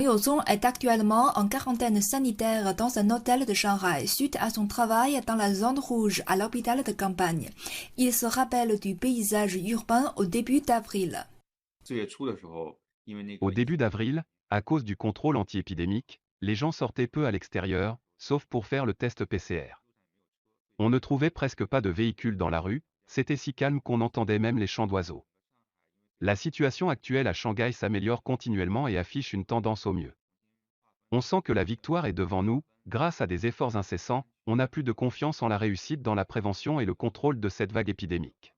Yozong est actuellement en quarantaine sanitaire dans un hôtel de Shanghai suite à son travail dans la zone rouge à l'hôpital de campagne. Il se rappelle du paysage urbain au début d'avril. Au début d'avril, à cause du contrôle anti-épidémique, les gens sortaient peu à l'extérieur, sauf pour faire le test PCR. On ne trouvait presque pas de véhicules dans la rue, c'était si calme qu'on entendait même les chants d'oiseaux. La situation actuelle à Shanghai s'améliore continuellement et affiche une tendance au mieux. On sent que la victoire est devant nous, grâce à des efforts incessants, on n'a plus de confiance en la réussite dans la prévention et le contrôle de cette vague épidémique.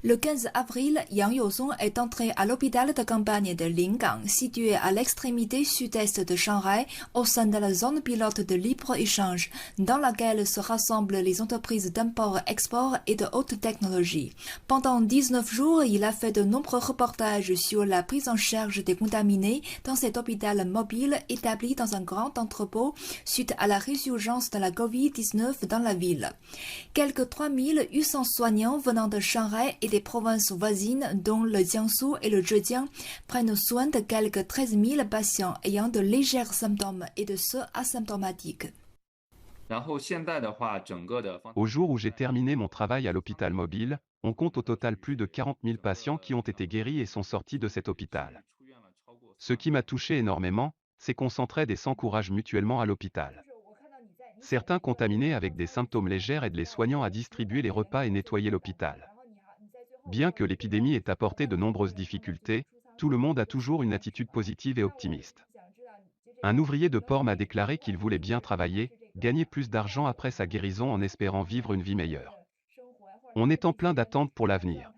Le 15 avril, Yang Youzong est entré à l'hôpital de campagne de Lingang, situé à l'extrémité sud-est de Shanghai, au sein de la zone pilote de libre-échange, dans laquelle se rassemblent les entreprises d'import-export et de haute technologie. Pendant 19 jours, il a fait de nombreux reportages sur la prise en charge des contaminés dans cet hôpital mobile établi dans un grand entrepôt suite à la résurgence de la Covid-19 dans la ville. Quelques 3800 soignants venant de Shanghai et des provinces voisines, dont le Jiangsu et le Zhejiang, prennent soin de quelques 13 000 patients ayant de légers symptômes et de ceux asymptomatiques. Au jour où j'ai terminé mon travail à l'hôpital mobile, on compte au total plus de 40 000 patients qui ont été guéris et sont sortis de cet hôpital. Ce qui m'a touché énormément, c'est qu'on s'entraide et s'encourage mutuellement à l'hôpital. Certains contaminés avec des symptômes légers aident les soignants à distribuer les repas et nettoyer l'hôpital. Bien que l'épidémie ait apporté de nombreuses difficultés, tout le monde a toujours une attitude positive et optimiste. Un ouvrier de port m'a déclaré qu'il voulait bien travailler, gagner plus d'argent après sa guérison en espérant vivre une vie meilleure. On est en plein d'attentes pour l'avenir.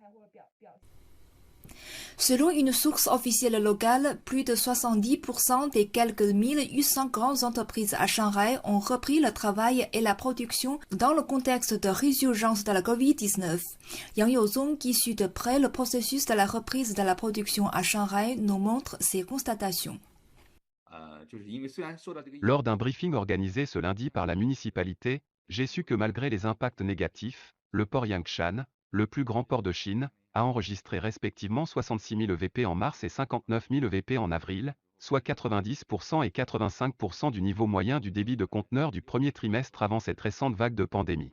Selon une source officielle locale, plus de 70% des quelques 1800 grandes entreprises à Shanghai ont repris le travail et la production dans le contexte de résurgence de la Covid-19. Yang Youzong, qui suit de près le processus de la reprise de la production à Shanghai, nous montre ses constatations. Lors d'un briefing organisé ce lundi par la municipalité, j'ai su que malgré les impacts négatifs, le port Yangshan, le plus grand port de Chine, a enregistré respectivement 66 000 EVP en mars et 59 000 EVP en avril, soit 90% et 85% du niveau moyen du débit de conteneurs du premier trimestre avant cette récente vague de pandémie.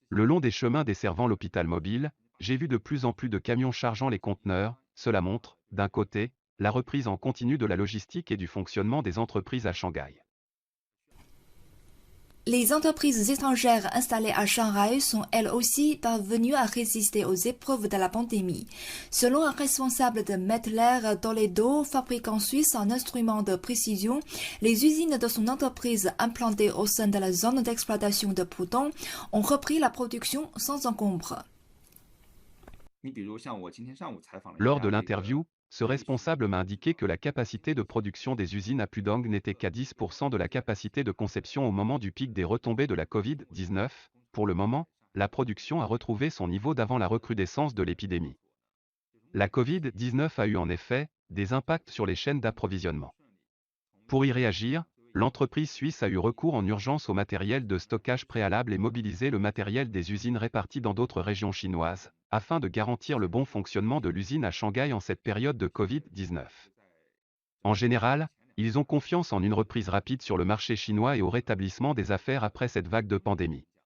Le long des chemins desservant l'hôpital mobile, j'ai vu de plus en plus de camions chargeant les conteneurs. Cela montre, d'un côté, la reprise en continu de la logistique et du fonctionnement des entreprises à Shanghai. Les entreprises étrangères installées à Shanghai sont elles aussi parvenues à résister aux épreuves de la pandémie. Selon un responsable de Mettler Toledo, fabricant suisse en instruments de précision, les usines de son entreprise implantées au sein de la zone d'exploitation de Pudong ont repris la production sans encombre. Lors de l'interview, ce responsable m'a indiqué que la capacité de production des usines à Pudong n'était qu'à 10% de la capacité de conception au moment du pic des retombées de la Covid-19. Pour le moment, la production a retrouvé son niveau d'avant la recrudescence de l'épidémie. La Covid-19 a eu en effet des impacts sur les chaînes d'approvisionnement. Pour y réagir, l'entreprise suisse a eu recours en urgence au matériel de stockage préalable et mobilisé le matériel des usines réparties dans d'autres régions chinoises, afin de garantir le bon fonctionnement de l'usine à Shanghai en cette période de Covid-19. En général, ils ont confiance en une reprise rapide sur le marché chinois et au rétablissement des affaires après cette vague de pandémie.